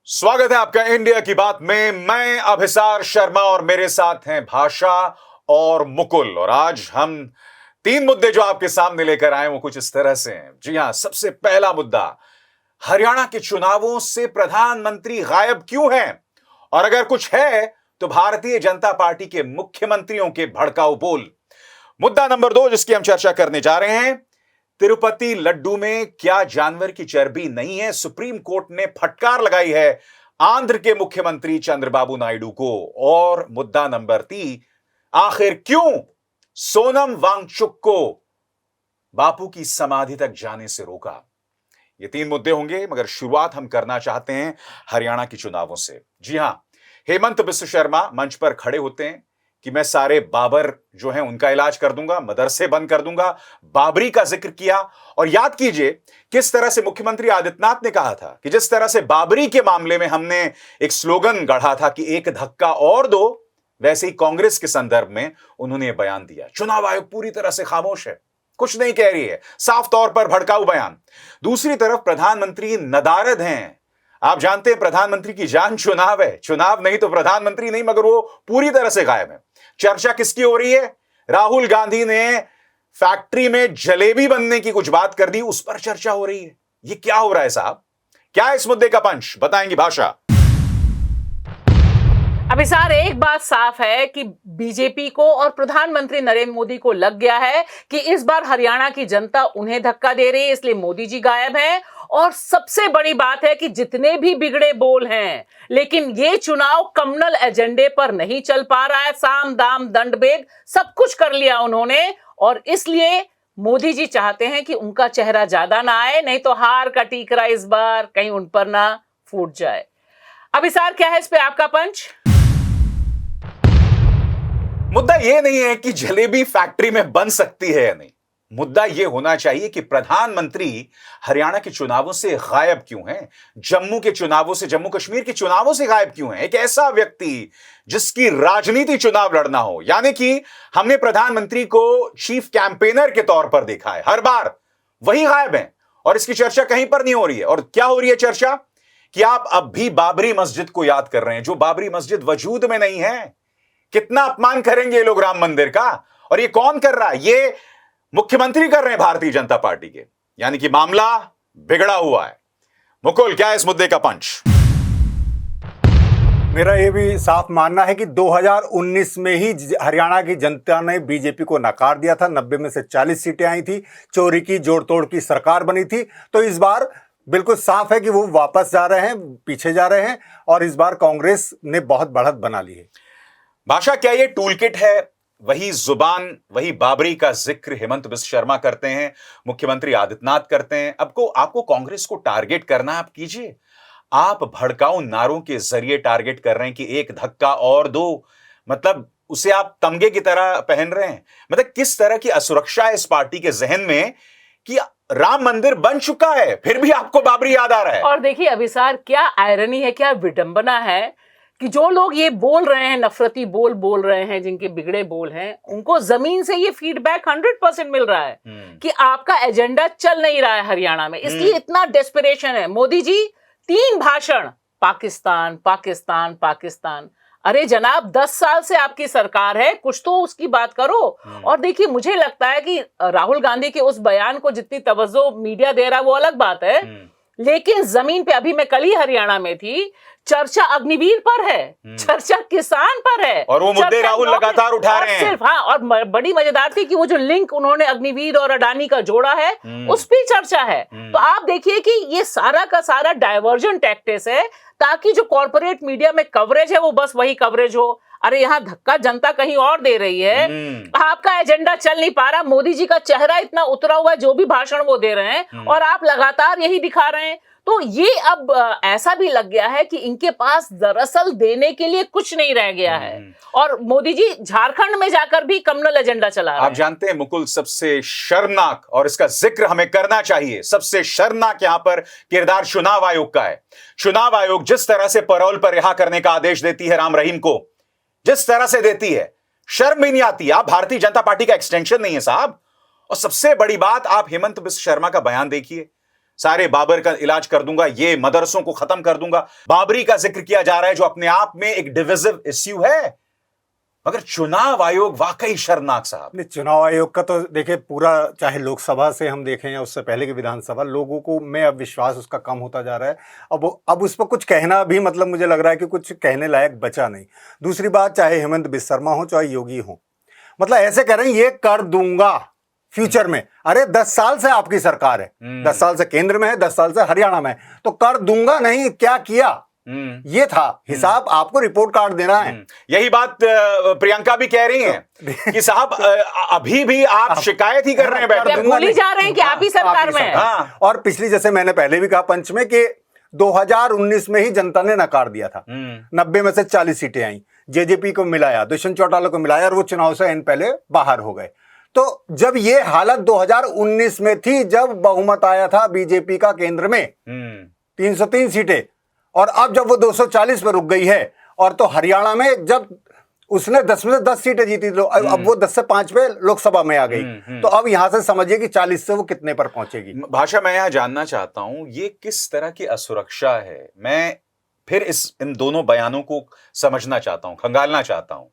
स्वागत है आपका इंडिया की बात में। मैं अभिसार शर्मा और मेरे साथ हैं भाषा और मुकुल। और आज हम तीन मुद्दे जो आपके सामने लेकर आए वो कुछ इस तरह से हैं। जी हां, सबसे पहला मुद्दा, हरियाणा के चुनावों से प्रधानमंत्री गायब क्यों हैं, और अगर कुछ है तो भारतीय जनता पार्टी के मुख्यमंत्रियों के भड़काऊ बोल। मुद्दा नंबर दो जिसकी हम चर्चा करने जा रहे हैं, तिरुपति लड्डू में क्या जानवर की चर्बी नहीं है? सुप्रीम कोर्ट ने फटकार लगाई है आंध्र के मुख्यमंत्री चंद्रबाबू नायडू को। और मुद्दा नंबर तीन, आखिर क्यों सोनम वांगचुक को बापू की समाधि तक जाने से रोका? ये तीन मुद्दे होंगे, मगर शुरुआत हम करना चाहते हैं हरियाणा के चुनावों से। जी हां, हेमंत बिस्व शर्मा मंच पर खड़े होते हैं कि मैं सारे बाबर जो हैं उनका इलाज कर दूंगा, मदरसे बंद कर दूंगा। बाबरी का जिक्र किया। और याद कीजिए किस तरह से मुख्यमंत्री आदित्यनाथ ने कहा था कि जिस तरह से बाबरी के मामले में हमने एक स्लोगन गढ़ा था कि एक धक्का और दो, वैसे ही कांग्रेस के संदर्भ में उन्होंने बयान दिया। चुनाव आयोग पूरी तरह से खामोश है, कुछ नहीं कह रही है, साफ तौर पर भड़काऊ बयान। दूसरी तरफ प्रधानमंत्री नदारद हैं। आप जानते हैं प्रधानमंत्री की जान चुनाव है, चुनाव नहीं तो प्रधानमंत्री नहीं, मगर वो पूरी तरह से गायब है। चर्चा किसकी हो रही है? राहुल गांधी ने फैक्ट्री में जलेबी बनने की कुछ बात कर दी, उस पर चर्चा हो रही है। ये क्या हो रहा है साहब? क्या है इस मुद्दे का पंच, बताएंगी भाषा। अभिसार, एक बात साफ है कि बीजेपी को और प्रधानमंत्री नरेंद्र मोदी को लग गया है कि इस बार हरियाणा की जनता उन्हें धक्का दे रही है, इसलिए मोदी जी गायब हैं। और सबसे बड़ी बात है कि जितने भी बिगड़े बोल हैं, लेकिन ये चुनाव कम्युनल एजेंडे पर नहीं चल पा रहा है। साम दाम दंड भेद सब कुछ कर लिया उन्होंने, और इसलिए मोदी जी चाहते हैं कि उनका चेहरा ज्यादा ना आए, नहीं तो हार का टीकरा इस बार कहीं उन पर ना फूट जाए। अभिसार, क्या है इस पे आपका पंच? मुद्दा यह नहीं है कि जलेबी फैक्ट्री में बन सकती है या नहीं, मुद्दा यह होना चाहिए कि प्रधानमंत्री हरियाणा के चुनावों से गायब क्यों हैं, जम्मू के चुनावों से, जम्मू कश्मीर के चुनावों से गायब क्यों हैं। एक ऐसा व्यक्ति जिसकी राजनीति चुनाव लड़ना हो, यानी कि हमने प्रधानमंत्री को चीफ कैंपेनर के तौर पर देखा है, हर बार वही गायब हैं और इसकी चर्चा कहीं पर नहीं हो रही है। और क्या हो रही है चर्चा? कि आप अब भी बाबरी मस्जिद को याद कर रहे हैं, जो बाबरी मस्जिद वजूद में नहीं है। कितना अपमान करेंगे ये लोग राम मंदिर का? और ये कौन कर रहा है? ये मुख्यमंत्री कर रहे हैं भारतीय जनता पार्टी के, यानी कि मामला बिगड़ा हुआ है। मुकुल, क्या है इस मुद्दे का पंच? मेरा ये भी साफ मानना है कि 2019 में ही हरियाणा की जनता ने बीजेपी को नकार दिया था। 90 में से 40 सीटें आई थी, चोरी की जोड़ तोड़ की सरकार बनी थी। तो इस बार बिल्कुल साफ है कि वो वापस जा रहे हैं, पीछे जा रहे हैं, और इस बार कांग्रेस ने बहुत बढ़त बना ली है। भाषा, क्या ये टूल किट है? वही जुबान, वही बाबरी का जिक्र हेमंत बिस्व शर्मा करते हैं, मुख्यमंत्री आदित्यनाथ करते हैं। आपको कांग्रेस को टारगेट करना, आप कीजिए। आप भड़काऊ नारों के जरिए टारगेट कर रहे हैं कि एक धक्का और दो, मतलब उसे आप तमगे की तरह पहन रहे हैं। मतलब किस तरह की असुरक्षा है इस पार्टी के जहन में कि राम मंदिर बन चुका है, फिर भी आपको बाबरी याद आ रहा है। और देखिए अभिसार, क्या आयरनी है, क्या विडंबना है कि जो लोग ये बोल रहे हैं, नफरती बोल रहे हैं, जिनके बिगड़े बोल हैं, उनको जमीन से ये फीडबैक 100% मिल रहा है कि आपका एजेंडा चल नहीं रहा है हरियाणा में, इसलिए इतना डेस्परेशन है। मोदी जी 3 भाषण, पाकिस्तान पाकिस्तान पाकिस्तान। अरे जनाब, 10 साल से आपकी सरकार है, कुछ तो उसकी बात करो। और देखिए, मुझे लगता है कि राहुल गांधी के उस बयान को जितनी तवज्जो मीडिया दे रहा है वो अलग बात है, लेकिन जमीन पे, अभी मैं कल ही हरियाणा में थी, चर्चा अग्निवीर पर है, चर्चा किसान पर है, और वो मुद्दे राहुल लगातार उठा रहे हैं। सिर्फ हाँ, और बड़ी मजेदार थी कि वो जो लिंक उन्होंने अग्निवीर और अडानी का जोड़ा है, उस पर चर्चा है। तो आप देखिए कि ये सारा का सारा डायवर्जन टैक्टिक्स है, ताकि जो कॉर्पोरेट मीडिया में कवरेज है वो बस वही कवरेज हो। अरे यहाँ धक्का जनता कहीं और दे रही है, आपका एजेंडा चल नहीं पा रहा, मोदी जी का चेहरा इतना उतरा हुआ है जो भी भाषण वो दे रहे हैं, और आप लगातार यही दिखा रहे हैं। तो ये अब ऐसा भी लग गया है कि इनके पास दरअसल देने के लिए कुछ नहीं रह गया है, और मोदी जी झारखंड में जाकर भी कम्युनल एजेंडा चला रहे हैं। आप जानते हैं मुकुल, सबसे शर्मनाक, और इसका जिक्र हमें करना चाहिए, सबसे शर्मनाक यहां पर किरदार चुनाव आयोग का है। चुनाव आयोग जिस तरह से पैरोल पर रिहा करने का आदेश देती है राम रहीम को, जिस तरह से देती है, शर्म भी नहीं आती। आप भारतीय जनता पार्टी का एक्सटेंशन नहीं है साहब। और सबसे बड़ी बात, आप हेमंत बिस्व शर्मा का बयान देखिए, सारे बाबर का इलाज कर दूंगा, ये मदरसों को खत्म कर दूंगा। बाबरी का जिक्र किया जा रहा है जो अपने आप में एक डिविजिव इश्यू है। मगर चुनाव आयोग वाकई शर्मनाक साहब। नहीं, चुनाव आयोग का तो देखिए पूरा, चाहे लोकसभा से हम देखें या उससे पहले की विधानसभा, लोगों को में अब विश्वास उसका कम होता जा रहा है। अब उस पर कुछ कहना भी मतलब मुझे लग रहा है कि कुछ कहने लायक बचा नहीं। दूसरी बात, चाहे हेमंत बिस्वा शर्मा हो चाहे योगी हो, मतलब ऐसे कह रहे हैं ये कर दूंगा फ्यूचर में। अरे 10 साल से आपकी सरकार है, 10 साल से केंद्र में है, 10 साल से हरियाणा में है, तो कर दूंगा नहीं, क्या किया ये था हिसाब, आपको रिपोर्ट कार्ड देना है। यही बात प्रियंका भी कह रही हैं कि साहब अभी भी आप शिकायत ही कर रहे हैं, बैठे भूल ही जा रहे हैं कि आप ही सरकार में हैं। हाँ। और पिछली, जैसे मैंने पहले भी कहा पंच में, कि 2019 में ही जनता ने नकार दिया था। 90 में से 40 सीटें आई, जेजेपी को मिलाया, दुष्यंत चौटाला को मिलाया, और वो चुनाव से एन पहले बाहर हो गए। तो जब ये हालत 2019 में थी, जब बहुमत आया था बीजेपी का केंद्र में 303 सीटें, और अब जब वो 240 पे रुक गई है, और तो हरियाणा में जब उसने 10 में से 10 सीटें जीती, तो अब वो 10 से 5 पे लोकसभा में आ गई। तो अब यहां से समझिए कि 40 से वो कितने पर पहुंचेगी। भाषा, मैं यहां जानना चाहता हूं ये किस तरह की असुरक्षा है। मैं फिर इन दोनों बयानों को समझना चाहता हूं, खंगालना चाहता हूं।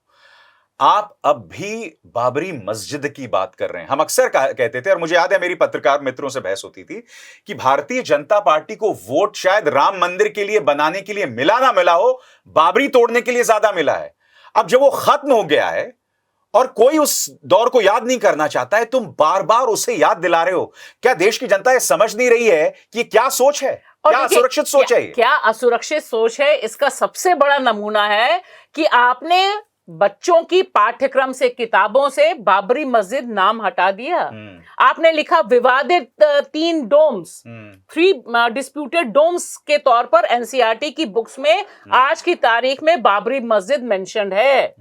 आप अब भी बाबरी मस्जिद की बात कर रहे हैं। हम अक्सर कहते थे, और मुझे याद है मेरी पत्रकार मित्रों से बहस होती थी, कि भारतीय जनता पार्टी को वोट शायद राम मंदिर के लिए बनाने के लिए मिला ना मिला हो, बाबरी तोड़ने के लिए ज्यादा मिला है। अब जब वो खत्म हो गया है और कोई उस दौर को याद नहीं करना चाहता है, तुम बार बार उसे याद दिला रहे हो। क्या देश की जनता ये समझ नहीं रही है कि क्या सोच है, क्या असुरक्षित सोच है? क्या असुरक्षित सोच है, इसका सबसे बड़ा नमूना है कि आपने बच्चों की पाठ्यक्रम से, किताबों से बाबरी मस्जिद नाम हटा दिया। आपने लिखा विवादित 3 डोम्स, 3 डिस्प्यूटेड डोम्स के तौर पर एनसीईआरटी की बुक्स में आज की तारीख में बाबरी मस्जिद मेंशन्ड है।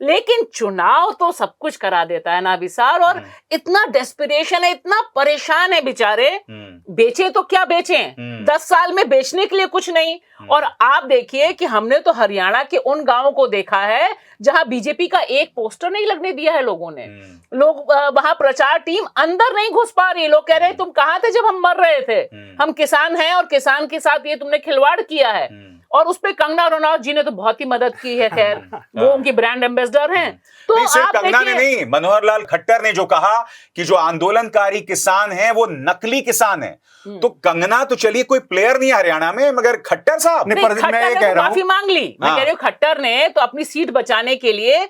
लेकिन चुनाव तो सब कुछ करा देता है ना विसार, और इतना डेस्पिरेशन है, इतना परेशान है बेचारे। बेचे तो क्या बेचें, 10 साल में बेचने के लिए कुछ नहीं। और आप देखिए कि हमने तो हरियाणा के उन गांवों को देखा है जहां बीजेपी का एक पोस्टर नहीं लगने दिया है लोगों ने। लोग वहां प्रचार टीम अंदर नहीं घुस पा रही। लोग कह रहे हैं तुम कहां थे जब हम मर रहे थे, हम किसान हैं और किसान के साथ ये तुमने खिलवाड़ किया है। और उस पे कंगना रनौत जी ने तो बहुत ही मदद की है, खैर वो उनकी ब्रांड एम्बेसडर हैं। तो नहीं, सिर्फ आप कंगना ने नहीं, मनोहर लाल खट्टर ने जो कहा कि जो आंदोलनकारी किसान हैं वो नकली किसान हैं। तो कंगना तो चलिए कोई प्लेयर नहीं है हरियाणा में, मगर खट्टर साहब नहीं, पर मैं ये कह रहा हूं, माफी मांग ली। मैं कह रही हूँ खट्टर ने तो अपनी सीट बचाने के लिए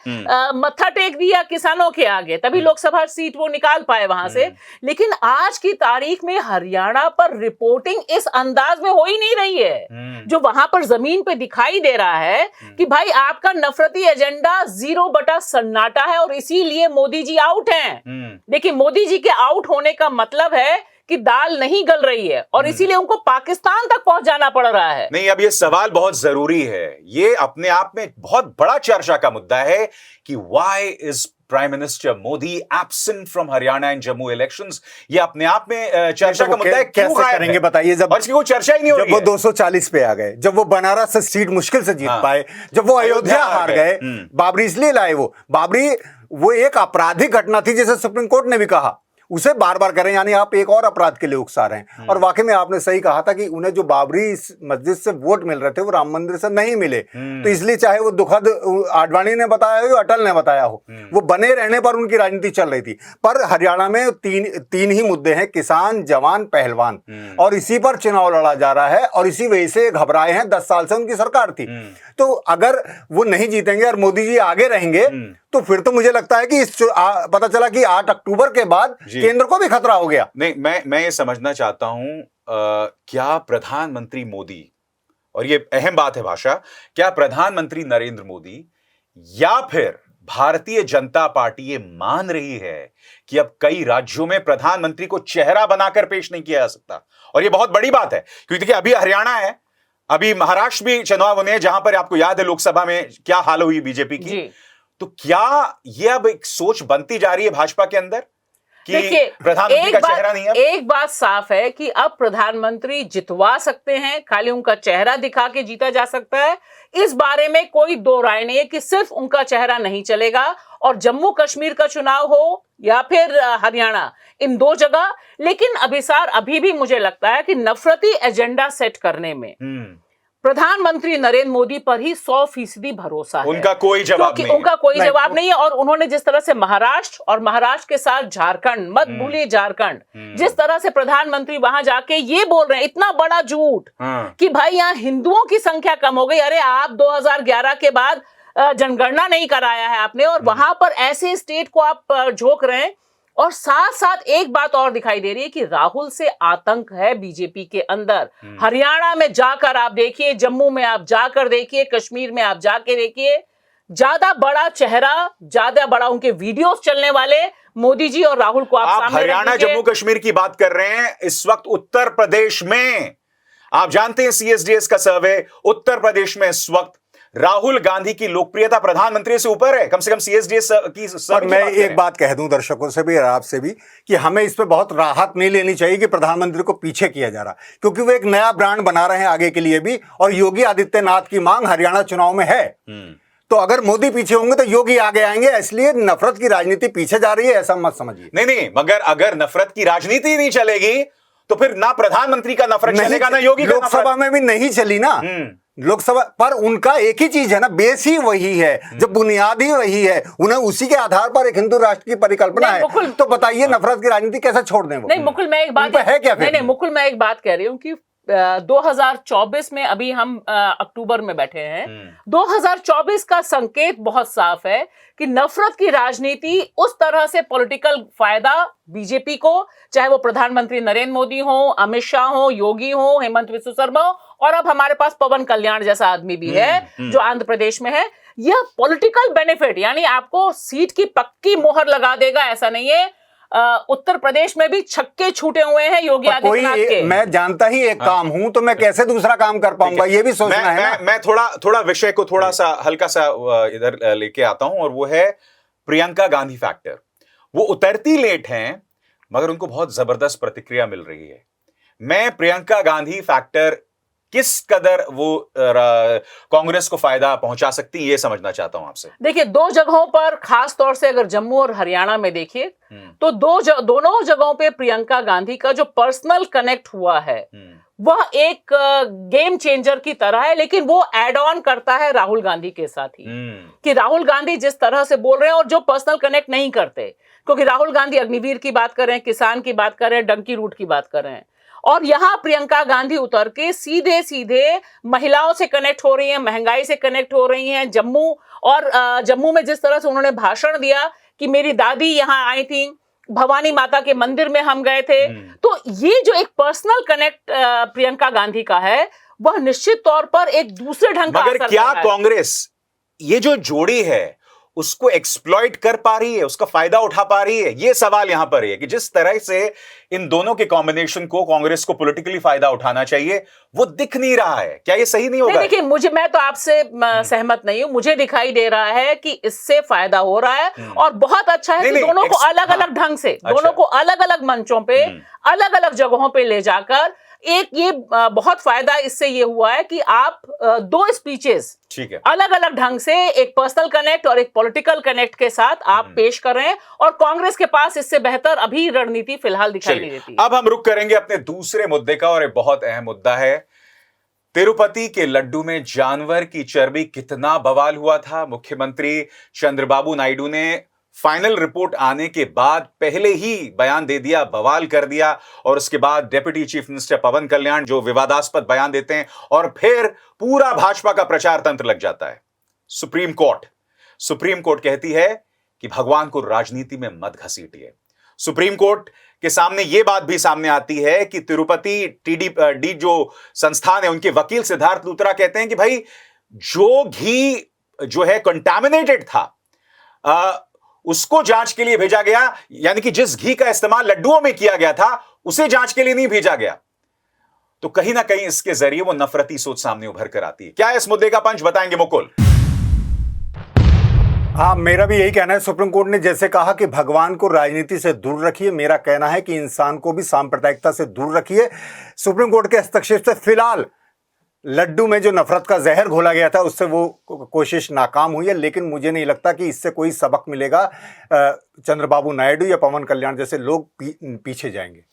मत्था टेक दिया किसानों के आगे, तभी लोकसभा सीट वो निकाल पाए वहां से। लेकिन आज की तारीख में हरियाणा पर रिपोर्टिंग इस अंदाज में हो ही नहीं रही है जो वहां पर जमीन पे दिखाई दे रहा है कि भाई आपका नफरती एजेंडा 0 बटा सन्नाटा है, और इसीलिए मोदी जी आउट हैं। देखिए, मोदी जी के आउट होने का मतलब है कि दाल नहीं गल रही है, और इसीलिए उनको पाकिस्तान तक पहुंच जाना पड़ रहा है। नहीं, अब ये सवाल बहुत जरूरी है, ये अपने आप में बहुत बड़ा चर्चा का मुद्दा है कि why is prime minister Modi absent from Haryana and Jammu elections. ये अपने आप में चर्चा का मुद्दा है। कैसे करेंगे बताइए, जब और इसकी कोई चर्चा ही नहीं हो रही है। जब वो 240 पे आ गए, जब वो बनारस से सीट मुश्किल से जीत पाए, जब वो अयोध्या हार गए, बाबरी इसलिए लाए। बाबरी वो एक आपराधिक घटना थी जिसे सुप्रीम कोर्ट ने भी कहा, उसे बार बार करें, यानी आप एक और अपराध के लिए उकसा रहे हैं। और वाकई में आपने सही कहा था कि उन्हें जो बाबरी मस्जिद से वोट मिल रहे थे वो राम मंदिर से नहीं मिले। तो इसलिए चाहे वो दुखद आडवाणी ने बताया हो, अटल ने बताया हो, वो बने रहने पर उनकी राजनीति चल रही थी। पर हरियाणा में तीन ही मुद्दे हैं, किसान, जवान, पहलवान, और इसी पर चुनाव लड़ा जा रहा है, और इसी वजह से घबराए हैं। 10 साल से उनकी सरकार थी। तो अगर वो नहीं जीतेंगे और मोदी जी आगे रहेंगे, तो फिर तो मुझे लगता है कि पता चला कि 8 अक्टूबर के बाद केंद्र को भी खतरा हो गया। नहीं, मैं ये समझना चाहता हूं, क्या प्रधानमंत्री मोदी, और ये अहम बात है भाषा, क्या प्रधानमंत्री नरेंद्र मोदी या फिर भारतीय जनता पार्टी ये मान रही है कि अब कई राज्यों में प्रधानमंत्री को चेहरा बनाकर पेश नहीं किया जा सकता? और ये बहुत बड़ी बात है, क्योंकि देखिए अभी हरियाणा है, अभी महाराष्ट्र भी चुनाव होने हैं, जहां पर आपको याद है लोकसभा में क्या हाल हुई बीजेपी की। तो क्या ये अब एक सोच बनती जा रही है भाजपा के अंदर कि प्रधानमंत्री का चेहरा नहीं है? एक बात साफ है कि अब प्रधानमंत्री जितवा सकते हैं, खाली उनका चेहरा दिखा के जीता जा सकता है। इस बारे में कोई दो राय नहीं है कि सिर्फ उनका चेहरा नहीं चलेगा। और जम्मू कश्मीर का चुनाव हो या फिर हरियाणा, इन दो जगह। लेकिन अभिसार अभी भी मुझे लगता है कि नफरती एजेंडा सेट करने में प्रधानमंत्री नरेंद्र मोदी पर ही 100% भरोसा है। उनका कोई जवाब नहीं है। उनका कोई जवाब नहीं है। और उन्होंने जिस तरह से महाराष्ट्र और महाराष्ट्र के साथ झारखंड, मत भूलिए झारखंड, जिस तरह से प्रधानमंत्री वहां जाके ये बोल रहे हैं, इतना बड़ा झूठ कि भाई यहाँ हिंदुओं की संख्या कम हो गई। अरे आप 2011 के बाद जनगणना नहीं कराया है आपने, और वहां पर ऐसे स्टेट को आप झोंक रहे हैं। और साथ साथ एक बात और दिखाई दे रही है कि राहुल से आतंक है बीजेपी के अंदर। हरियाणा में जाकर आप देखिए, जम्मू में आप जाकर देखिए, कश्मीर में आप जाके देखिए, ज्यादा बड़ा चेहरा, ज्यादा बड़ा उनके वीडियोस चलने वाले मोदी जी और राहुल को आप सामने हरियाणा जम्मू कश्मीर की बात कर रहे हैं। इस वक्त उत्तर प्रदेश में आप जानते हैं सीएसडीएस का सर्वे, उत्तर प्रदेश में इस वक्त राहुल गांधी की लोकप्रियता प्रधानमंत्री से ऊपर है, कम से कम सीएसडीएस की पर मैं एक बात कह दूं दर्शकों से भी और आपसे भी कि हमें इस पे बहुत राहत नहीं लेनी चाहिए कि प्रधानमंत्री को पीछे किया जा रहा, क्योंकि वो एक नया ब्रांड बना रहे हैं आगे के लिए भी, और योगी आदित्यनाथ की मांग हरियाणा चुनाव में है। तो अगर मोदी पीछे होंगे तो योगी आगे आएंगे, इसलिए नफरत की राजनीति पीछे जा रही है, ऐसा मत समझिए। नहीं, मगर अगर नफरत की राजनीति नहीं चलेगी तो फिर ना प्रधानमंत्री का नफरत चलेगा, ना योगी का। लोकसभा में भी नहीं चली ना लोकसभा, पर उनका एक ही चीज है ना, बेस ही वही है, जब बुनियाद ही वही है, उन्हें उसी के आधार पर एक हिंदू राष्ट्र की परिकल्पना है। तो बताइए नफरत की राजनीति कैसे छोड़ दें वो? नहीं मुकुल, मैं एक बात है क्या? नहीं मुकुल, मैं एक बात कह रही हूँ कि 2024 में अभी हम अक्टूबर में बैठे हैं। 2024 का संकेत बहुत साफ है कि नफरत की राजनीति उस तरह से पॉलिटिकल फायदा बीजेपी को, चाहे वो प्रधानमंत्री नरेंद्र मोदी हो, अमित शाह हो, योगी हो, हेमंत बिस्वा शर्मा हो, और अब हमारे पास पवन कल्याण जैसा आदमी भी है जो आंध्र प्रदेश में है। यह पॉलिटिकल बेनिफिट, यानी आपको सीट की पक्की मोहर लगा देगा, ऐसा नहीं है। उत्तर प्रदेश में भी छक्के छूटे हुए हैं योगी आदित्यनाथ के। मैं जानता ही एक काम हूं तो मैं कैसे दूसरा काम कर पाऊंगा, ये भी सोचना है ना। मैं थोड़ा विषय को थोड़ा सा हल्का सा इधर लेके आता हूं, और वो है प्रियंका गांधी फैक्टर। वो उतरती लेट हैं मगर उनको बहुत जबरदस्त प्रतिक्रिया मिल रही है। मैं प्रियंका गांधी फैक्टर किस कदर वो कांग्रेस को फायदा पहुंचा सकती है ये समझना चाहता हूं आपसे। देखिए, दो जगहों पर, खास तौर से अगर जम्मू और हरियाणा में देखिए तो दोनों जगहों पे प्रियंका गांधी का जो पर्सनल कनेक्ट हुआ है वह एक गेम चेंजर की तरह है। लेकिन वो एड ऑन करता है राहुल गांधी के साथ ही, कि राहुल गांधी जिस तरह से बोल रहे हैं और जो पर्सनल कनेक्ट नहीं करते, क्योंकि राहुल गांधी अग्निवीर की बात कर रहे हैं, किसान की बात कर रहे हैं, डंकी रूट की बात कर रहे हैं, और यहां प्रियंका गांधी उतर के सीधे सीधे महिलाओं से कनेक्ट हो रही हैं, महंगाई से कनेक्ट हो रही हैं। जम्मू में जिस तरह से उन्होंने भाषण दिया कि मेरी दादी यहां आई थी, भवानी माता के मंदिर में हम गए थे, तो ये जो एक पर्सनल कनेक्ट प्रियंका गांधी का है वह निश्चित तौर पर एक दूसरे ढंग का मगर क्या कांग्रेस ये जो जोड़ी है उसको एक्सप्लॉइट कर पा रही है, उसका फायदा उठा पा रही है? ये सवाल यहां पर है कि जिस तरह से इन दोनों के कॉम्बिनेशन को कांग्रेस को पॉलिटिकली फायदा उठाना चाहिए वो दिख नहीं रहा है। क्या ये सही नहीं होगा? देखिए, मैं तो आपसे सहमत नहीं हूं। मुझे दिखाई दे रहा है कि इससे फायदा हो रहा है, और बहुत अच्छा है कि दोनों को अलग अलग ढंग से, दोनों को अलग अलग मंचों पे, अलग अलग जगहों पे ले जाकर एक ये बहुत फायदा इससे ये हुआ है कि आप दो स्पीचेस ठीक है अलग अलग ढंग से, एक पर्सनल कनेक्ट और एक पॉलिटिकल कनेक्ट के साथ आप पेश कर रहे हैं, और कांग्रेस के पास इससे बेहतर अभी रणनीति फिलहाल दिखाई नहीं देती। अब हम रुक करेंगे अपने दूसरे मुद्दे का, और एक बहुत अहम मुद्दा है तिरुपति के लड्डू में जानवर की चर्बी। कितना बवाल हुआ था। मुख्यमंत्री चंद्रबाबू नायडू ने फाइनल रिपोर्ट आने के बाद पहले ही बयान दे दिया, बवाल कर दिया, और उसके बाद डिप्टी चीफ मिनिस्टर पवन कल्याण जो विवादास्पद बयान देते हैं, और फिर पूरा भाजपा का प्रचार तंत्र लग जाता है। सुप्रीम कोर्ट कहती है कि भगवान को राजनीति में मत घसीटिए। सुप्रीम कोर्ट के सामने यह बात भी सामने आती है कि तिरुपति टीडी जो संस्थान है उनके वकील सिद्धार्थ लूथरा कहते हैं कि भाई जो घी जो है कंटामिनेटेड था उसको जांच के लिए भेजा गया, यानी कि जिस घी का इस्तेमाल लड्डुओं में किया गया था उसे जांच के लिए नहीं भेजा गया। तो कहीं ना कहीं इसके जरिए वो नफरती सोच सामने उभर कर आती है। क्या इस मुद्दे का पंच बताएंगे मुकुल? हाँ, मेरा भी यही कहना है। सुप्रीम कोर्ट ने जैसे कहा कि भगवान को राजनीति से दूर रखिए, मेरा कहना है कि इंसान को भी सांप्रदायिकता से दूर रखिए। सुप्रीम कोर्ट के हस्तक्षेप से फिलहाल लड्डू में जो नफरत का जहर घोला गया था उससे वो कोशिश नाकाम हुई है, लेकिन मुझे नहीं लगता कि इससे कोई सबक मिलेगा। चंद्रबाबू नायडू या पवन कल्याण जैसे लोग पीछे जाएंगे।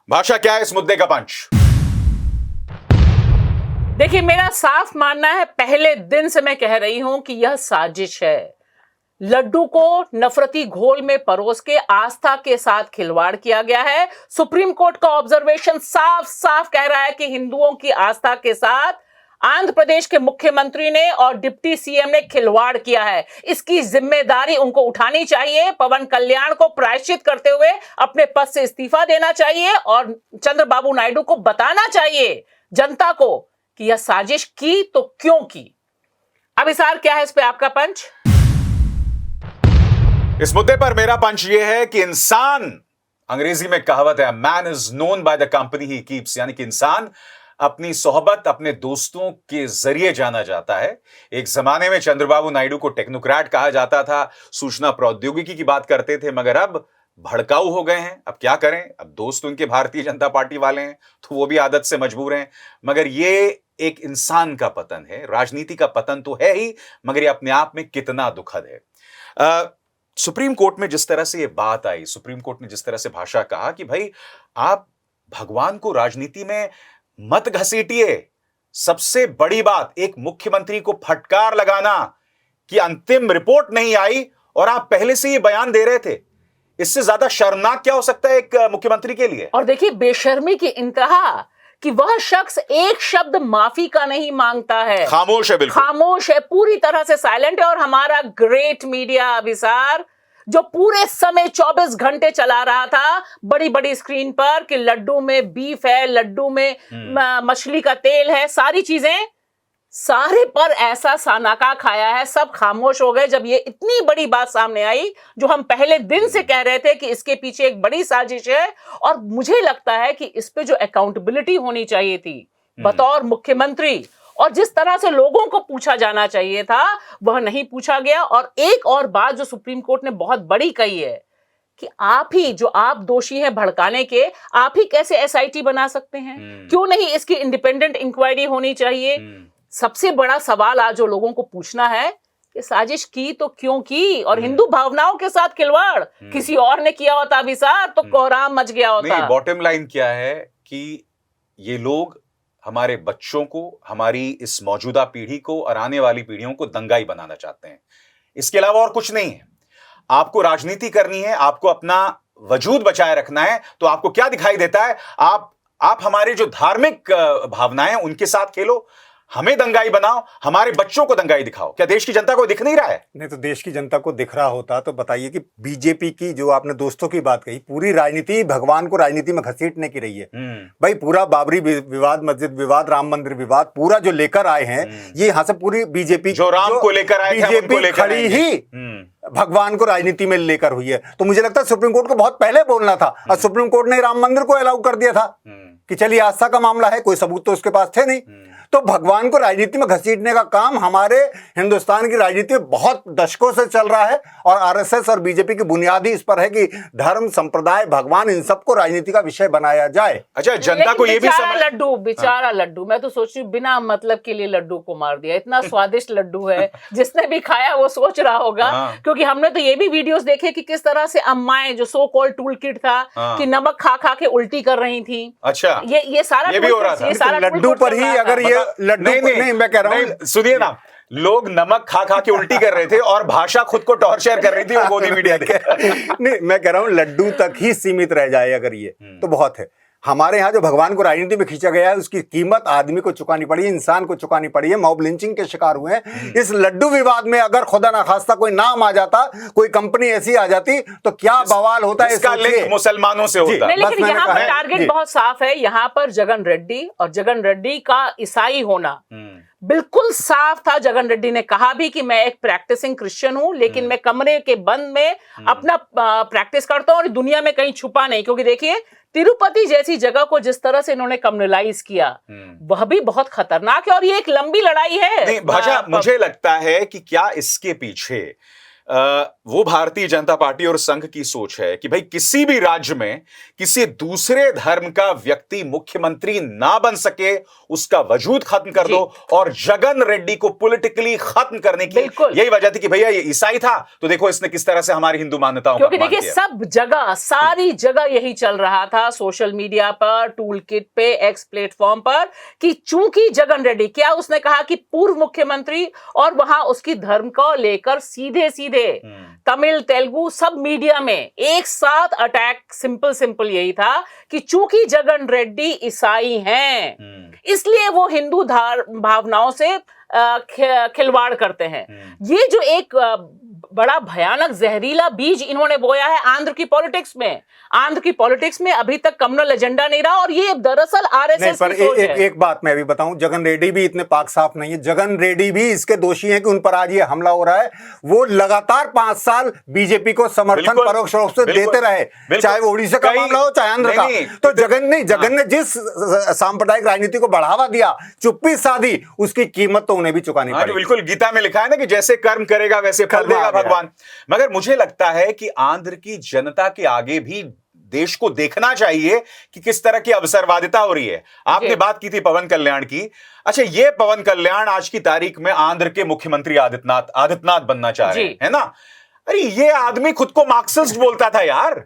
भाषा, क्या है इस मुद्दे का पंच? देखिए, मेरा साफ मानना है, पहले दिन से मैं कह रही हूं कि यह साजिश है। लड्डू को नफरती घोल में परोस के आस्था के साथ खिलवाड़ किया गया है। सुप्रीम कोर्ट का ऑब्जर्वेशन साफ साफ कह रहा है कि हिंदुओं की आस्था के साथ आंध्र प्रदेश के मुख्यमंत्री ने और डिप्टी सीएम ने खिलवाड़ किया है। इसकी जिम्मेदारी उनको उठानी चाहिए। पवन कल्याण को प्रायश्चित करते हुए अपने पद से इस्तीफा देना चाहिए और चंद्रबाबू नायडू को बताना चाहिए जनता को कि यह साजिश की तो क्यों की। अब इसार क्या है इस पे आपका पंच? इस मुद्दे पर मेरा पंच यह है कि इंसान, अंग्रेजी में कहावत है, man is known by the company he keeps, यानी कि इंसान अपनी सोहबत अपने दोस्तों के जरिए जाना जाता है। एक जमाने में चंद्रबाबू नायडू को टेक्नोक्रेट कहा जाता था, सूचना प्रौद्योगिकी की बात करते थे, मगर अब भड़काऊ हो गए हैं। अब क्या करें, अब दोस्त उनके भारतीय जनता पार्टी वाले हैं तो वो भी आदत से मजबूर हैं। मगर ये एक इंसान का पतन है, राजनीति का पतन तो है ही, मगर ये अपने आप में कितना दुखद है। सुप्रीम कोर्ट में जिस तरह से ये बात आई, सुप्रीम कोर्ट ने जिस तरह से भाषा कहा कि भाई आप भगवान को राजनीति में मत घसीटिए। सबसे बड़ी बात, एक मुख्यमंत्री को फटकार लगाना कि अंतिम रिपोर्ट नहीं आई और आप पहले से ये बयान दे रहे थे, इससे ज्यादा शर्मनाक क्या हो सकता है एक मुख्यमंत्री के लिए? और देखिए, बेशर्मी की इंतहा कि वह शख्स एक शब्द माफी का नहीं मांगता है, खामोश है, बिल्कुल खामोश है, पूरी तरह से साइलेंट है। और हमारा ग्रेट मीडिया अभिसार जो पूरे समय 24 घंटे चला रहा था बड़ी बड़ी स्क्रीन पर कि लड्डू में बीफ है, लड्डू में मछली का तेल है, सारी चीजें, सारे पर ऐसा सानाका खाया है, सब खामोश हो गए जब ये इतनी बड़ी बात सामने आई, जो हम पहले दिन से कह रहे थे कि इसके पीछे एक बड़ी साजिश है। और मुझे लगता है कि इस पे जो अकाउंटेबिलिटी होनी चाहिए थी बतौर मुख्यमंत्री, और जिस तरह से लोगों को पूछा जाना चाहिए था, वह नहीं पूछा गया। और एक और बात जो सुप्रीम कोर्ट ने बहुत बड़ी कही है कि आप ही, जो आप दोषी हैं भड़काने के, आप ही कैसे एसआईटी बना सकते हैं? क्यों नहीं इसकी इंडिपेंडेंट इंक्वायरी होनी चाहिए? सबसे बड़ा सवाल आज जो लोगों को पूछना है कि साजिश की तो क्यों की, और हिंदू भावनाओं के साथ खिलवाड़ किसी और ने किया होता अभिसार तो कोहराम मच गया होता। नहीं, बॉटम लाइन क्या है कि ये लोग हमारे बच्चों को, हमारी इस मौजूदा पीढ़ी को और आने वाली पीढ़ियों को दंगाई बनाना चाहते हैं। इसके अलावा और कुछ नहीं है। आपको राजनीति करनी है, आपको अपना वजूद बचाए रखना है, तो आपको क्या दिखाई देता है? आप हमारे जो धार्मिक भावनाएं उनके साथ खेलो, हमें दंगाई बनाओ, हमारे बच्चों को दंगाई दिखाओ। क्या देश की जनता को दिख नहीं रहा है? नहीं तो देश की जनता को दिख रहा होता तो बताइए कि बीजेपी की जो आपने दोस्तों की बात कही, पूरी राजनीति भगवान को राजनीति में घसीटने की रही है। भाई पूरा बाबरी विवाद, मस्जिद विवाद, राम मंदिर विवाद, पूरा जो लेकर आए हैं, ये यहाँ से पूरी बीजेपी जो राम को लेकर आए थे, बीजेपी खड़ी ही भगवान को राजनीति में लेकर हुई है। तो मुझे लगता है सुप्रीम कोर्ट को बहुत पहले बोलना था, और सुप्रीम कोर्ट ने राम मंदिर को अलाउ कर दिया था कि चलिए आस्था का मामला है, कोई सबूत तो उसके पास थे नहीं। तो भगवान को राजनीति में घसीटने का काम हमारे हिंदुस्तान की राजनीति में बहुत दशकों से चल रहा है, और आरएसएस और बीजेपी की बुनियाद ही इस पर है कि धर्म, संप्रदाय, भगवान, इन सबको राजनीति का विषय बनाया जाए। अच्छा, जनता को ये भी लड्डू, बेचारा लड्डू, मैं तो सोच रही हूँ बिना मतलब के लिए लड्डू को मार दिया। इतना स्वादिष्ट लड्डू है, जिसने भी खाया वो सोच रहा होगा, क्योंकि हमने तो ये भी वीडियोस देखे कि किस तरह से अम्माएं, जो सो कॉल्ड टूल किट था, कि नमक खा खा के उल्टी कर रही थी। अच्छा, ये सारा भी हो रहा था। लड्डू पर ही अगर ये लड्डू नहीं, मैं कह रहा हूँ, सुनिए ना, लोग नमक खा खा के उल्टी कर रहे थे और भाषा खुद को टॉर्चर कर रही थी वो मोदी मीडिया के। नहीं, मैं कह रहा हूँ लड्डू तक ही सीमित रह जाए अगर ये, तो बहुत है। हमारे यहाँ जो भगवान को राजनीति में खींचा गया है, उसकी कीमत आदमी को चुकानी पड़ी है, इंसान को चुकानी पड़ी है। मॉब लिंचिंग के शिकार हुए हैं। इस लड्डू विवाद में अगर खुदा ना खास्ता कोई नाम आ जाता, कोई कंपनी ऐसी आ जाती, तो क्या बवाल होता है। इसका लिंक मुसलमानों से होता। लेकिन यहाँ पर टारगेट बहुत साफ है। यहाँ पर जगन रेड्डी, और जगन रेड्डी का ईसाई होना बिल्कुल साफ था। जगन रेड्डी ने कहा भी कि मैं एक प्रैक्टिसिंग क्रिश्चियन हूं, लेकिन मैं कमरे के बंद में अपना प्रैक्टिस करता हूं और दुनिया में कहीं छुपा नहीं। क्योंकि देखिए, तिरुपति जैसी जगह को जिस तरह से इन्होंने कम्युनलाइज किया, वह भी बहुत खतरनाक है, और ये एक लंबी लड़ाई है। नहीं भाषा, मुझे लगता है कि क्या इसके पीछे वो भारतीय जनता पार्टी और संघ की सोच है कि भाई किसी भी राज्य में किसी दूसरे धर्म का व्यक्ति मुख्यमंत्री ना बन सके, उसका वजूद खत्म कर दो, और जगन रेड्डी को पॉलिटिकली खत्म करने की यही वजह थी कि भैया ये ईसाई था तो देखो इसने किस तरह से हमारी हिंदू मान्यताओं क्योंकि देखिए सब जगह, सारी जगह यही चल रहा था, सोशल मीडिया पर, टूल किट पे, एक्स प्लेटफॉर्म पर, कि चूंकि जगन रेड्डी, क्या उसने कहा कि पूर्व मुख्यमंत्री, और वहां उसकी धर्म को लेकर सीधे सीधे तमिल, तेलुगु सब मीडिया में एक साथ अटैक, सिंपल यही था कि चूंकि जगन रेड्डी ईसाई हैं इसलिए वो हिंदू भावनाओं से खिलवाड़ करते हैं। ये जो एक बड़ा भयानक जहरीला बीज इन्होंने बोया है आंध्र की पॉलिटिक्स में। आंध्र की पॉलिटिक्स में अभी तक कम्युनल एजेंडा नहीं रहा, और ये दरअसल आरएसएस पर की सोच है। एक बात मैं भी बताऊं, जगन रेड्डी भी इतने पाक साफ नहीं है। जगन रेड्डी भी इसके दोषी हैं कि उन पर आज ये हमला हो रहा है। वो लगातार 5 साल बीजेपी को समर्थन परोक्ष रूप से देते रहे, चाहे वो उड़ीसा का मामला हो चाहे आंध्र का। तो जगन ने जिस सांप्रदायिक राजनीति को बढ़ावा दिया, चुप्पी साधी, उसकी कीमत तो उन्हें भी चुकानी पड़ेगी। बिल्कुल, गीता में लिखा है ना कि जैसे कर्म करेगा वैसे फल देगा भगवान। मगर मुझे लगता है कि आंध्र की जनता के आगे भी देश को देखना चाहिए कि किस तरह की अवसरवादिता हो रही है। आपने बात की थी पवन कल्याण की। अच्छा, ये पवन कल्याण आज की तारीख में आंध्र के मुख्यमंत्री आदित्यनाथ बनना चाह रहे हैं, है ना? अरे ये आदमी खुद को मार्क्सिस्ट बोलता था यार,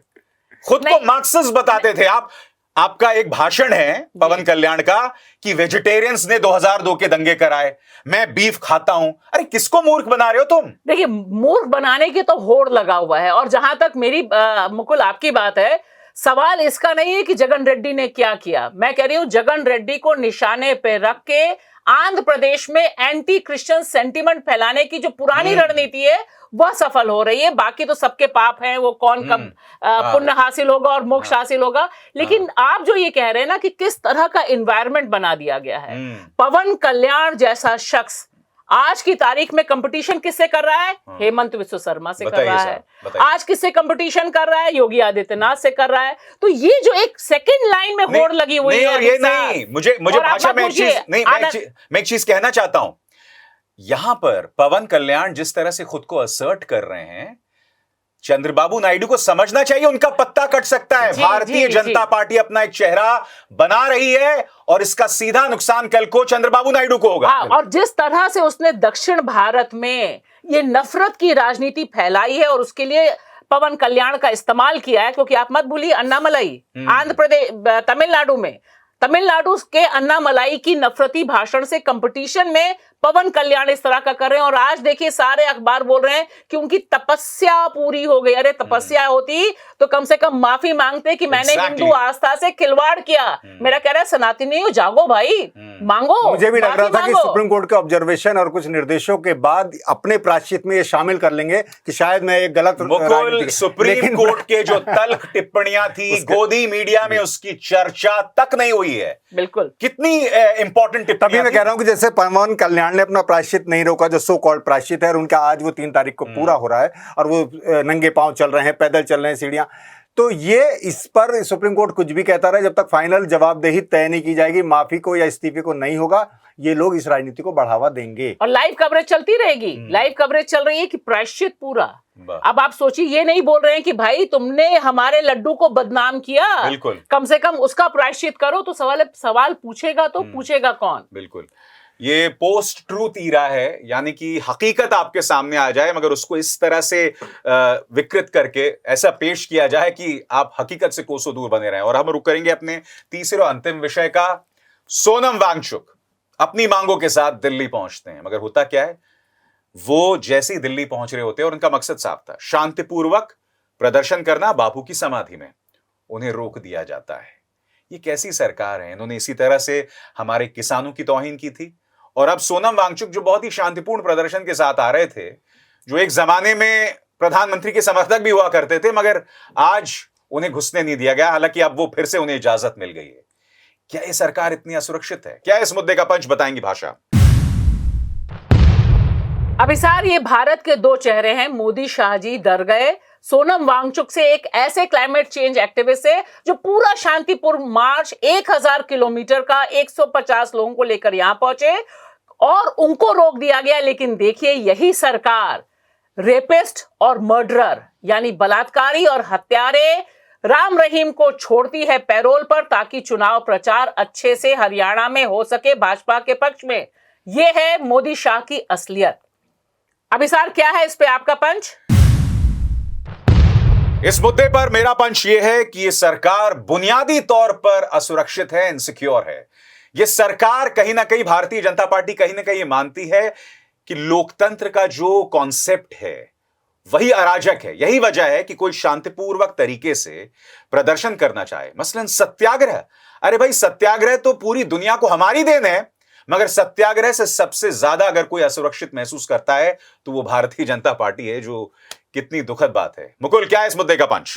खुद को मार्क्सिस्ट बताते थे आप। आपका एक भाषण है पवन कल्याण का कि वेजिटेरियंस ने 2002 के दंगे कराए, मैं बीफ खाता हूं। अरे किसको मूर्ख बना रहे हो तुम? देखिए, मूर्ख बनाने की तो होड़ लगा हुआ है। और जहां तक मेरी मुकुल आपकी बात है, सवाल इसका नहीं है कि जगन रेड्डी ने क्या किया। मैं कह रही हूं जगन रेड्डी को निशाने पे रख के आंध्र प्रदेश में एंटी क्रिश्चियन सेंटिमेंट फैलाने की जो पुरानी रणनीति है वह सफल हो रही है। बाकी तो सबके पाप हैं, वो कौन कब पुण्य हासिल होगा और मोक्ष हासिल होगा। लेकिन आप जो ये कह रहे हैं ना कि किस तरह का एनवायरनमेंट बना दिया गया है, पवन कल्याण जैसा शख्स आज की तारीख में कंपटीशन किससे कर रहा है? हेमंत विश्व शर्मा से कर रहा है। आज किससे कंपटीशन कर रहा है? योगी आदित्यनाथ से कर रहा है। तो ये जो एक सेकंड लाइन में होड़ लगी हुई है, और ये नहीं, मुझे भाषा में मैं एक चीज कहना चाहता हूं। यहां पर पवन कल्याण जिस तरह से खुद को असर्ट कर रहे हैं, चंद्रबाबू नायडू को समझना चाहिए उनका पत्ता कट सकता है। भारतीय जनता पार्टी अपना एक चेहरा बना रही है और इसका सीधा नुकसान कल को चंद्रबाबू नायडू को होगा। और जिस तरह से उसने दक्षिण भारत में ये नफरत की राजनीति फैलाई है और उसके लिए पवन कल्याण का इस्तेमाल किया है, क्योंकि आप मत भूलिए अन्नामलाई आंध्र प्रदेश, तमिलनाडु के अन्नामलाई की नफरती भाषण से कंपटीशन में पवन कल्याण इस तरह का कर रहे हैं। और आज देखिए सारे अखबार बोल रहे हैं कि उनकी तपस्या पूरी हो गई। अरे तपस्या होती तो कम से कम माफी मांगते कि मैंने हिंदू आस्था से खिलवाड़ किया। मेरा कह रहा है सनातनी जागो भाई, मांगो। मुझे भी लग रहा था कि सुप्रीम कोर्ट के ऑब्जर्वेशन और कुछ निर्देशों के बाद अपने प्रायश्चित में ये शामिल कर लेंगे कि शायद मैं एक गलत सुप्रीम कोर्ट के जो तल्ख टिप्पणियां थी गोदी मीडिया में उसकी चर्चा तक नहीं हुई है। बिल्कुल, कितनी इंपॉर्टेंट टिप्पणी। तभी मैं कह रहा हूं कि जैसे पवन कल्याण ने अपना प्रायश्चित नहीं रोका, जो सो कॉल्ड प्रायश्चित है, और उनका आज वो 3 तारीख को पूरा हो रहा है और वो नंगे पांव चल रहे हैं, पैदल चल रहे हैं सीढ़ियां। तो ये इस पर सुप्रीम कोर्ट कुछ भी कहता रहे, जब तक फाइनल जवाबदेही तय नहीं की जाएगी, माफी को या इस्तीफे को नहीं होगा, ये लोग इस राजनीति को बढ़ावा देंगे। और लाइव कवरेज चलती रहेगी। लाइव कवरेज चल रही है कि प्रायश्चित पूरा। अब आप सोचिए, ये नहीं बोल रहे हैं कि भाई तुमने हमारे लड्डू को बदनाम किया, बिल्कुल, कम से कम उसका प्रायश्चित करो। तो सवाल पूछेगा तो पूछेगा कौन? बिल्कुल, ये पोस्ट ट्रूथ ईरा है, यानी कि हकीकत आपके सामने आ जाए मगर उसको इस तरह से विकृत करके ऐसा पेश किया जाए कि आप हकीकत से कोसों दूर बने रहें। और हम रुक करेंगे अपने तीसरे और अंतिम विषय का। सोनम वांगचुक अपनी मांगों के साथ दिल्ली पहुंचते हैं, मगर होता क्या है, वो जैसे ही दिल्ली पहुंच रहे होते हैं और उनका मकसद साफ था, शांतिपूर्वक प्रदर्शन करना बापू की समाधि में, उन्हें रोक दिया जाता है। ये कैसी सरकार है? इन्होंने इसी तरह से हमारे किसानों की तौहीन की थी। और अब सोनम वांगचुक जो बहुत ही शांतिपूर्ण प्रदर्शन के साथ आ रहे थे, जो एक जमाने में प्रधानमंत्री के समर्थक भी हुआ करते थे, मगर आज उन्हें घुसने नहीं दिया गया, हालांकि अब वो फिर से उन्हें इजाजत मिल गई है। क्या ये सरकार इतनी असुरक्षित है? क्या इस मुद्दे का पंच बताएंगी भाषा? अभिसार, ये भारत के 2 चेहरे हैं। मोदी शाह जी डर गए सोनम वांगचुक से, एक ऐसे क्लाइमेट चेंज एक्टिविस्ट से जो पूरा शांतिपूर्ण मार्च 1000 किलोमीटर का 150 लोगों को लेकर यहां पहुंचे और उनको रोक दिया गया। लेकिन देखिए, यही सरकार रेपिस्ट और मर्डरर यानी बलात्कारी और हत्यारे राम रहीम को छोड़ती है पैरोल पर ताकि चुनाव प्रचार अच्छे से हरियाणा में हो सके भाजपा के पक्ष में। यह है मोदी शाह की असलियत। अभिसार, क्या है इस पे आपका पंच? इस मुद्दे पर मेरा पंच यह है कि यह सरकार बुनियादी तौर पर असुरक्षित है, इनसिक्योर है। यह सरकार कहीं ना कहीं, भारतीय जनता पार्टी कहीं ना कहीं मानती है कि लोकतंत्र का जो कॉन्सेप्ट है वही अराजक है। यही वजह है कि कोई शांतिपूर्वक तरीके से प्रदर्शन करना चाहे, मसलन सत्याग्रह। अरे भाई, सत्याग्रह तो पूरी दुनिया को हमारी देन है, मगर सत्याग्रह से सबसे ज्यादा अगर कोई असुरक्षित महसूस करता है तो वो भारतीय जनता पार्टी है, जो कितनी दुखद बात है। मुकुल, क्या है इस मुद्दे का पंच?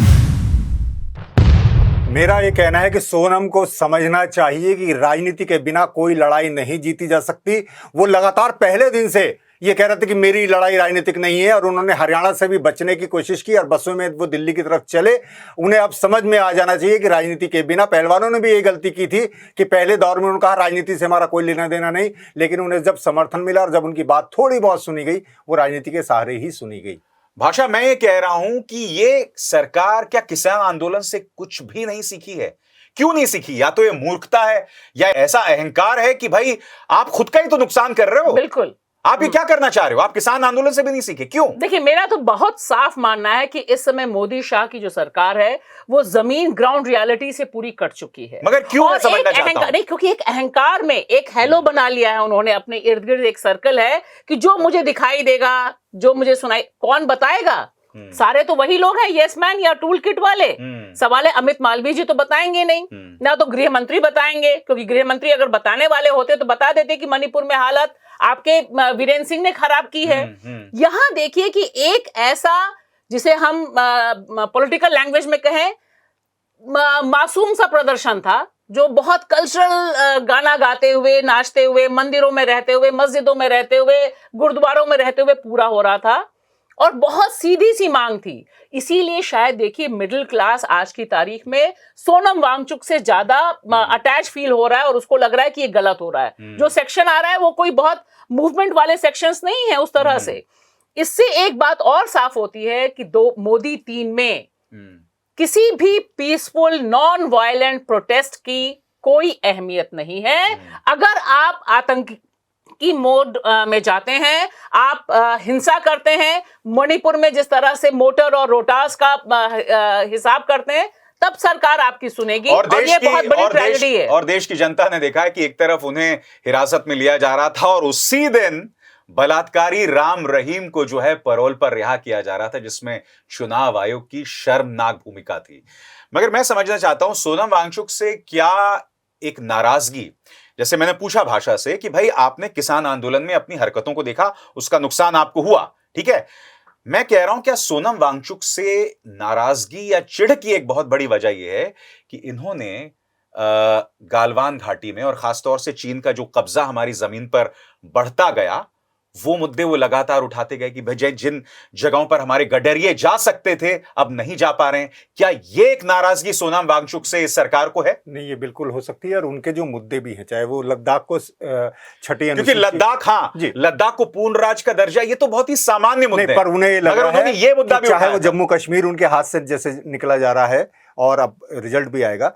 मेरा ये कहना है कि सोनम को समझना चाहिए कि राजनीति के बिना कोई लड़ाई नहीं जीती जा सकती। वो लगातार पहले दिन से ये कह रहे थे कि मेरी लड़ाई राजनीतिक नहीं है, और उन्होंने हरियाणा से भी बचने की कोशिश की और बसों में वो दिल्ली की तरफ चले। उन्हें अब समझ में आ जाना चाहिए कि राजनीति के बिना, पहलवानों ने भी यही गलती की थी कि पहले दौर में उन्होंने कहा राजनीति से हमारा कोई लेना देना नहीं, लेकिन उन्हें जब समर्थन मिला और जब उनकी बात थोड़ी बहुत सुनी गई, वो राजनीति के सहारे ही सुनी गई। भाषा, मैं ये कह रहा हूं कि ये सरकार क्या किसान आंदोलन से कुछ भी नहीं सीखी है? क्यों नहीं सीखी? या तो ये मूर्खता है या ऐसा अहंकार है कि भाई आप खुद का ही तो नुकसान कर रहे हो। बिल्कुल। आप ये क्या करना चाह रहे हो? आप किसान आंदोलन से भी नहीं सीखे, क्यों? देखिए, मेरा तो बहुत साफ मानना है कि इस समय मोदी शाह की जो सरकार है वो जमीन ग्राउंड रियलिटी से पूरी कट चुकी है। मगर क्यों? मैं समझना चाहता हूं। नहीं, क्योंकि एक अहंकार में एक हेलो बना लिया है उन्होंने, अपने इर्द गिर्द एक सर्कल है कि जो मुझे दिखाई देगा, जो मुझे सुनाई, कौन बताएगा? सारे तो वही लोग हैं, यस मैन या टूल किट वाले। सवाल है, अमित मालवीय जी तो बताएंगे नहीं, ना तो गृह मंत्री बताएंगे, क्योंकि गृह मंत्री अगर बताने वाले होते तो बता देते कि मणिपुर में हालत आपके वीरेंद्र सिंह ने खराब की है। यहां देखिए कि एक ऐसा, जिसे हम पॉलिटिकल लैंग्वेज में कहें, मासूम सा प्रदर्शन था, जो बहुत कल्चरल गाना गाते हुए, नाचते हुए, मंदिरों में रहते हुए, मस्जिदों में रहते हुए, गुरुद्वारों में रहते हुए पूरा हो रहा था, और बहुत सीधी सी मांग थी। इसीलिए शायद देखिए मिडिल क्लास आज की तारीख में सोनम वांगचुक से ज्यादा अटैच फील हो रहा है, और उसको लग रहा है कि ये गलत हो रहा है। जो सेक्शन आ रहा है वो कोई बहुत मूवमेंट वाले सेक्शंस नहीं है उस तरह से। इससे एक बात और साफ होती है कि मोदी 3 में किसी भी पीसफुल नॉन वायलेंट प्रोटेस्ट की कोई अहमियत नहीं है। अगर आप आतंकी की मोड में जाते हैं, आप हिंसा करते हैं, मणिपुर में जिस तरह से मोटर और रोटास का हिसाब करते हैं, तब सरकार आपकी सुनेगी, और ये बहुत बड़ी ट्रेजेडी है। और देश की जनता ने देखा है कि एक तरफ उन्हें हिरासत में लिया जा रहा था, और उसी दिन बलात्कारी राम रहीम को जो है पैरोल पर रिहा किया जा रहा था, जिसमें चुनाव आयोग की शर्मनाक भूमिका थी। मगर मैं समझना चाहता हूं, सोनम वांगचुक से क्या एक नाराजगी, जैसे मैंने पूछा भाषा से कि भाई आपने किसान आंदोलन में अपनी हरकतों को देखा, उसका नुकसान आपको हुआ, ठीक है। मैं कह रहा हूं, क्या सोनम वांगचुक से नाराजगी या चिढ़ की एक बहुत बड़ी वजह यह है कि इन्होंने गालवान घाटी में, और खासतौर से चीन का जो कब्जा हमारी जमीन पर बढ़ता गया, वो मुद्दे वो लगातार उठाते गए कि भाई जिन जगहों पर हमारे गडरिये जा सकते थे अब नहीं जा पा रहे हैं। क्या ये एक नाराजगी सोनम वांगचुक से इस सरकार को है? नहीं, ये बिल्कुल हो सकती है, और उनके जो मुद्दे भी हैं, चाहे वो लद्दाख को छठी, क्योंकि लद्दाख, हाँ, लद्दाख को पूर्ण राज्य का दर्जा, ये तो बहुत ही सामान्य मुद्दे, पर उन्हें लग रहा है ये मुद्दा भी, चाहे वो जम्मू कश्मीर उनके हाथ से जैसे निकला जा रहा है, और अब रिजल्ट भी आएगा।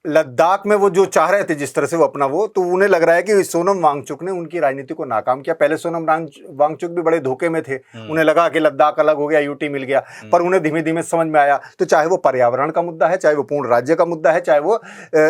लद्दाख में वो जो चाह रहे थे जिस तरह से वो अपना वो, तो उन्हें लग रहा है कि सोनम वांगचुक ने उनकी राजनीति को नाकाम किया। पहले सोनम वांगचुक भी बड़े धोखे में थे, उन्हें लगा कि लद्दाख अलग हो गया, यूटी मिल गया, पर उन्हें धीमे धीमे समझ में आया, तो चाहे वो पर्यावरण का मुद्दा है, चाहे वो पूर्ण राज्य का मुद्दा है, चाहे वो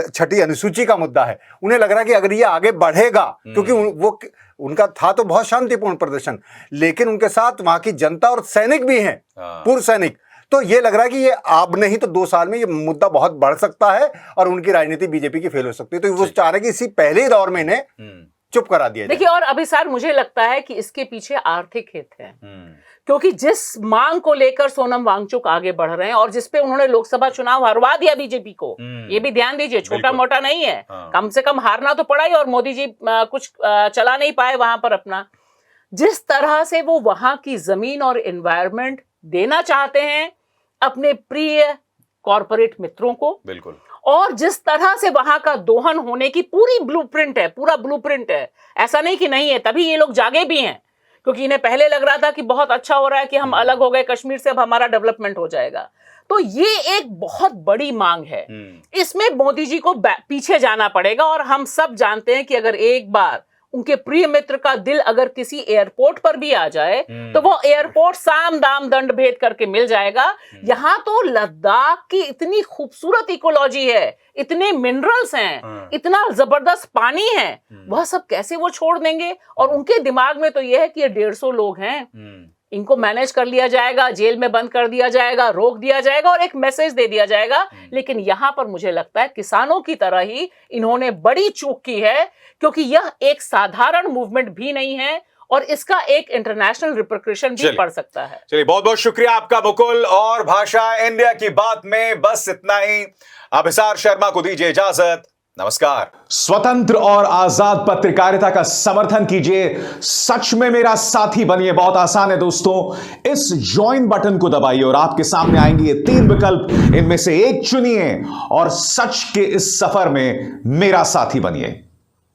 छठी अनुसूची का मुद्दा है, उन्हें लग रहा है कि अगर ये आगे बढ़ेगा, क्योंकि वो उनका था तो बहुत शांतिपूर्ण प्रदर्शन, लेकिन उनके साथ वहां की जनता और सैनिक भी हैं, पूर्व सैनिक, तो ये लग रहा है कि ये अब नहीं तो 2 साल में ये मुद्दा बहुत बढ़ सकता है और उनकी राजनीति बीजेपी की फेल हो सकती है। तो वो चाह रहे कि इसी पहले दौर में इन्हें चुप करा दिया जाए। देखिए, और अभिसार, मुझे लगता है कि इसके पीछे आर्थिक हित है, क्योंकि जिस मांग को लेकर सोनम वांगचुक आगे बढ़ रहे हैं और जिसपे उन्होंने लोकसभा चुनाव हरवा दिया बीजेपी को, ये भी ध्यान दीजिए, छोटा मोटा नहीं है, कम से कम हारना तो पड़ा ही, और मोदी जी कुछ चला नहीं पाए वहां पर अपना। जिस तरह से वो वहां की जमीन और एनवायरनमेंट देना चाहते हैं अपने प्रिय कॉरपोरेट मित्रों को, बिल्कुल, और जिस तरह से वहां का दोहन होने की पूरी ब्लूप्रिंट है, पूरा ब्लूप्रिंट है, ऐसा नहीं कि नहीं है, तभी ये लोग जागे भी हैं क्योंकि इन्हें पहले लग रहा था कि बहुत अच्छा हो रहा है कि हम अलग हो गए कश्मीर से, अब हमारा डेवलपमेंट हो जाएगा। तो ये एक बहुत बड़ी मांग है, इसमें मोदी जी को पीछे जाना पड़ेगा। और हम सब जानते हैं कि अगर एक बार उनके प्रिय मित्र का दिल अगर किसी एयरपोर्ट पर भी आ जाए तो वो एयरपोर्ट साम दाम दंड भेद करके मिल जाएगा। यहाँ तो लद्दाख की इतनी खूबसूरत इकोलॉजी है, इतने मिनरल्स हैं, इतना जबरदस्त पानी है, वह सब कैसे वो छोड़ देंगे? और उनके दिमाग में तो यह है कि ये 150 लोग हैं, इनको मैनेज कर लिया जाएगा, जेल में बंद कर दिया जाएगा, रोक दिया जाएगा और एक मैसेज दे दिया जाएगा। लेकिन यहां पर मुझे लगता है किसानों की तरह ही इन्होंने बड़ी चूक की है, क्योंकि यह एक साधारण मूवमेंट भी नहीं है और इसका एक इंटरनेशनल रिपरकशन भी पड़ सकता है। चलिए, बहुत बहुत शुक्रिया आपका मुकुल। और भाषा इंडिया की बात में बस इतना ही। अभिसार शर्मा को दीजिए इजाजत। नमस्कार। स्वतंत्र और आजाद पत्रकारिता का समर्थन कीजिए, सच में मेरा साथी बनिए। बहुत आसान है दोस्तों, इस ज्वाइन बटन को दबाइए और आपके सामने आएंगे ये 3 विकल्प, इनमें से एक चुनिए और सच के इस सफर में मेरा साथी बनिए।